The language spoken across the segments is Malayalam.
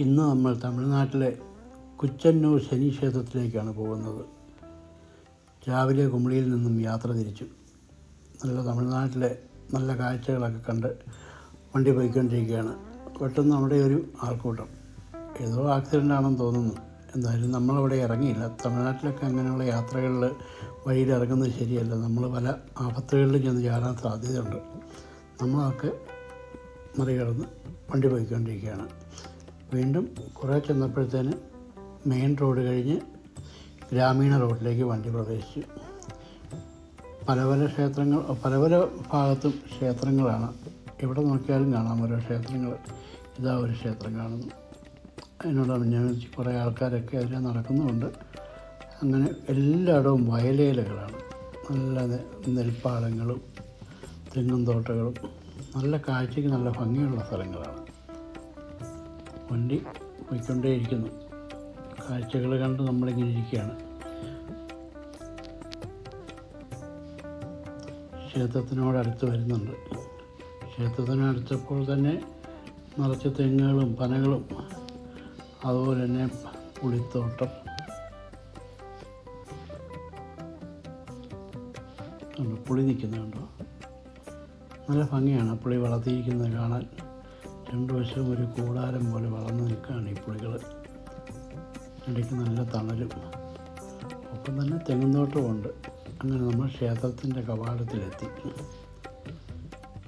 ഇന്ന് നമ്മൾ തമിഴ്നാട്ടിലെ കുച്ചന്നൂർ ശനി ക്ഷേത്രത്തിലേക്കാണ് പോകുന്നത്. രാവിലെ കുമളിയിൽ നിന്നും യാത്ര തിരിച്ചു. തമിഴ്നാട്ടിലെ നല്ല കാഴ്ചകളൊക്കെ കണ്ട് വണ്ടി പോയിക്കൊണ്ടിരിക്കുകയാണ്. പെട്ടെന്ന് അവിടെ ഒരു ആൾക്കൂട്ടം. ഏതോ ആക്സിഡൻ്റ് ആണെന്ന് തോന്നുന്നു. എന്തായാലും നമ്മളവിടെ ഇറങ്ങിയില്ല. തമിഴ്നാട്ടിലൊക്കെ അങ്ങനെയുള്ള യാത്രകളിൽ വഴിയിൽ ഇറങ്ങുന്നത് ശരിയല്ല. നമ്മൾ പല ആപത്തുകളിലും ചെന്ന് ചാടാൻ സാധ്യതയുണ്ട്. നമ്മളൊക്കെ മറികടന്ന് വണ്ടി പോയിക്കൊണ്ടിരിക്കുകയാണ്. വീണ്ടും കുറേ ചെന്നപ്പോഴത്തേന് മെയിൻ റോഡ് കഴിഞ്ഞ് ഗ്രാമീണ റോഡിലേക്ക് വണ്ടി പ്രവേശിച്ചു. പല ഭാഗത്തും ക്ഷേത്രങ്ങളാണ്. എവിടെ നോക്കിയാലും കാണാം ഓരോ ക്ഷേത്രങ്ങൾ. ഇതാ ഒരു ക്ഷേത്രം കാണുന്നു. അതിനോടാണ് ഞാൻ കുറേ ആൾക്കാരൊക്കെ അതിൽ നടക്കുന്നുമുണ്ട്. അങ്ങനെ എല്ലായിടവും വയലേലകളാണ്. നല്ല നെൽപ്പാടങ്ങളും തെങ്ങും തോട്ടങ്ങളും നല്ല കാഴ്ചയ്ക്ക് നല്ല ഭംഗിയുള്ള സ്ഥലങ്ങളാണ്. വണ്ടി പോയിക്കൊണ്ടേയിരിക്കുന്നു. കാഴ്ചകൾ കണ്ട് നമ്മളിങ്ങനെ ഇരിക്കുകയാണ്. ക്ഷേത്രത്തിനോടടുത്ത് വരുന്നുണ്ട്. ക്ഷേത്രത്തിനടുത്തപ്പോൾ തന്നെ നിറച്ച് തെങ്ങുകളും പനകളും അതുപോലെ തന്നെ പുളിത്തോട്ടം പുളി നിൽക്കുന്നുണ്ടോ. നല്ല ഭംഗിയാണ് പുളി വളർത്തിയിരിക്കുന്നത് കാണാൻ. രണ്ടു വശവും ഒരു കൂടാരം പോലെ വളർന്നു നിൽക്കുകയാണ് ഈ പുളികൾ. ഇടയ്ക്ക് നല്ല തണലും ഒപ്പം തന്നെ തെങ്ങുന്തോട്ടമുണ്ട്. അങ്ങനെ നമ്മൾ ക്ഷേത്രത്തിൻ്റെ കവാടത്തിലെത്തി.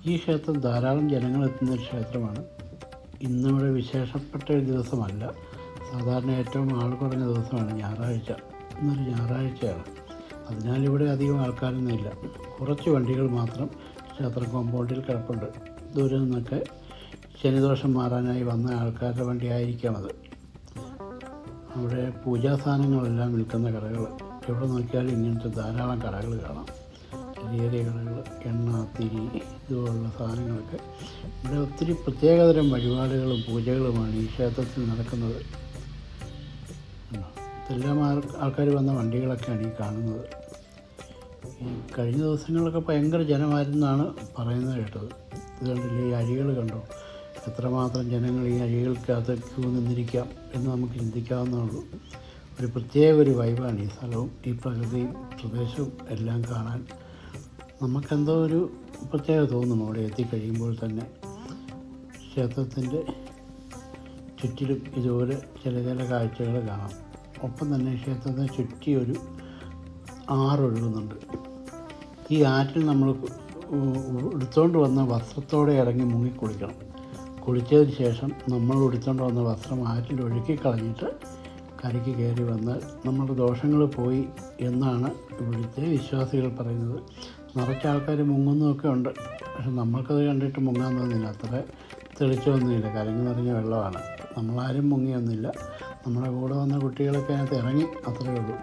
ഈ ക്ഷേത്രം ധാരാളം ജനങ്ങളെത്തുന്നൊരു ക്ഷേത്രമാണ്. ഇന്നിവിടെ വിശേഷപ്പെട്ട ഒരു ദിവസമല്ല. സാധാരണ ഏറ്റവും ആൾ കുറഞ്ഞ ദിവസമാണ് ഞായറാഴ്ച. ഇന്നൊരു ഞായറാഴ്ചയാണ്. അതിനാൽ ഇവിടെ അധികം ആൾക്കാരൊന്നുമില്ല. കുറച്ച് വണ്ടികൾ മാത്രം ക്ഷേത്ര കോമ്പൗണ്ടിൽ കിടപ്പുണ്ട്. ദൂരെ നിന്നൊക്കെ ശനിദോഷം മാറാനായി വന്ന ആൾക്കാരുടെ വണ്ടി ആയിരിക്കാം അത്. അവിടെ പൂജാസാധനങ്ങളെല്ലാം വിൽക്കുന്ന കടകൾ. എവിടെ നോക്കിയാലും ഇങ്ങനത്തെ ധാരാളം കടകൾ കാണാം. ചെറിയ ചെറിയ കടകൾ, എണ്ണ, തിരി ഇതുപോലുള്ള സാധനങ്ങളൊക്കെ. ഇവിടെ ഒത്തിരി പ്രത്യേകതരം വഴിപാടുകളും പൂജകളുമാണ് ഈ ക്ഷേത്രത്തിൽ നടക്കുന്നത്. ഇതെല്ലാം ആൾക്കാർ വന്ന വണ്ടികളൊക്കെയാണ് ഈ കാണുന്നത്. ഈ കഴിഞ്ഞ ദിവസങ്ങളിലൊക്കെ ഭയങ്കര ജനമായിരുന്നാണ് പറയുന്നത് കേട്ടത്. ഇത് കണ്ടില്ലേ, ഈ അഴികൾ കണ്ടോ, എത്രമാത്രം ജനങ്ങൾ ഈ അഴികൾക്കകത്ത് ക്യൂ നിന്നിരിക്കാം എന്ന് നമുക്ക് ചിന്തിക്കാവുന്നതുള്ളൂ. ഒരു പ്രത്യേക ഒരു വൈബാണ് ഈ സ്ഥലവും ഈ പ്രകൃതിയും പ്രദേശവും എല്ലാം കാണാൻ. നമുക്കെന്തോ ഒരു പ്രത്യേകത തോന്നും അവിടെ എത്തിക്കഴിയുമ്പോൾ തന്നെ. ക്ഷേത്രത്തിൻ്റെ ചുറ്റിലും ഇതുപോലെ ചില കാഴ്ചകൾ കാണാം. ഒപ്പം തന്നെ ക്ഷേത്രത്തെ ചുറ്റി ഒരു ആറൊഴുകുന്നുണ്ട്. ഈ ആറ്റിൽ നമ്മൾ എടുത്തുകൊണ്ട് വന്ന വസ്ത്രത്തോടെ ഇറങ്ങി മുങ്ങിക്കുളിക്കണം. കുളിച്ചതിന് ശേഷം നമ്മൾ എടുത്തുകൊണ്ട് വന്ന വസ്ത്രം ആറ്റിൽ ഒഴുക്കി കളഞ്ഞിട്ട് കരയ്ക്ക് കയറി വന്നാൽ നമ്മുടെ ദോഷങ്ങൾ പോയി എന്നാണ് ഇവിടുത്തെ വിശ്വാസികൾ പറയുന്നത്. നിറച്ച ആൾക്കാർ മുങ്ങുന്നതൊക്കെ ഉണ്ട്. പക്ഷെ നമ്മൾക്കത് കണ്ടിട്ട് മുങ്ങാൻ തോന്നില്ല. അത്ര തെളിച്ചൊന്നുമില്ല. കലങ്ങി നിറഞ്ഞ വെള്ളമാണ്. നമ്മളാരും മുങ്ങിയൊന്നുമില്ല. നമ്മുടെ കൂടെ വന്ന കുട്ടികളൊക്കെ അതിനകത്ത് ഇറങ്ങി, അത്രയേ ഉള്ളൂ.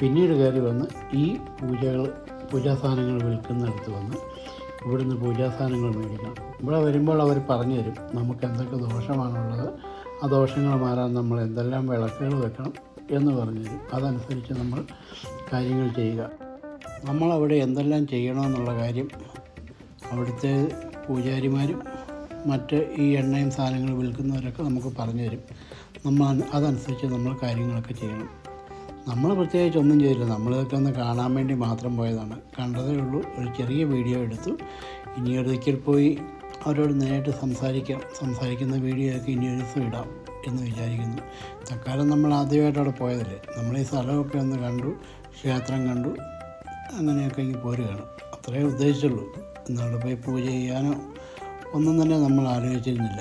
പിന്നീട് കയറി വന്ന് ഈ പൂജാസാധനങ്ങൾ വിൽക്കുന്നിടത്ത് വന്ന് ഇവിടുന്ന് പൂജാസാധനങ്ങൾ മേടിക്കണം. ഇവിടെ വരുമ്പോൾ അവർ പറഞ്ഞു തരും നമുക്ക് എന്തൊക്കെ ദോഷമാണുള്ളത്, ആ ദോഷങ്ങൾ മാറാൻ നമ്മൾ എന്തെല്ലാം വിളക്കുകൾ വെക്കണം എന്ന് പറഞ്ഞു തരും. അതനുസരിച്ച് നമ്മൾ കാര്യങ്ങൾ ചെയ്യുക. നമ്മളവിടെ എന്തെല്ലാം ചെയ്യണമെന്നുള്ള കാര്യം അവിടുത്തെ പൂജാരിമാരും മറ്റ് ഈ എണ്ണയും സാധനങ്ങൾ വിൽക്കുന്നവരൊക്കെ നമുക്ക് പറഞ്ഞു തരും. അതനുസരിച്ച് നമ്മൾ കാര്യങ്ങളൊക്കെ ചെയ്യണം. നമ്മൾ പ്രത്യേകിച്ച് ഒന്നും ചെയ്തില്ല. നമ്മളിതൊക്കെ ഒന്ന് കാണാൻ വേണ്ടി മാത്രം പോയതാണ്. കണ്ടതേ ഉള്ളൂ. ഒരു ചെറിയ വീഡിയോ എടുത്തു. ഇനി ഒരിക്കൽ പോയി അവരോട് നേരിട്ട് സംസാരിക്കുന്ന വീഡിയോ ഒക്കെ ഇനി ഒരു ദിവസം ഇടാം എന്ന് വിചാരിക്കുന്നു. തൽക്കാലം നമ്മൾ ആദ്യമായിട്ട് അവിടെ പോയതല്ലേ. നമ്മൾ ഈ സ്ഥലമൊക്കെ ഒന്ന് കണ്ടു, ക്ഷേത്രം കണ്ടു, അങ്ങനെയൊക്കെ ഇങ്ങനെ പോരുകയാണ്. അത്രയേ ഉദ്ദേശിച്ചുള്ളൂ. എന്നവിടെ പോയി പൂജ ചെയ്യാനോ ഒന്നും തന്നെ നമ്മൾ ആലോചിച്ചിരുന്നില്ല.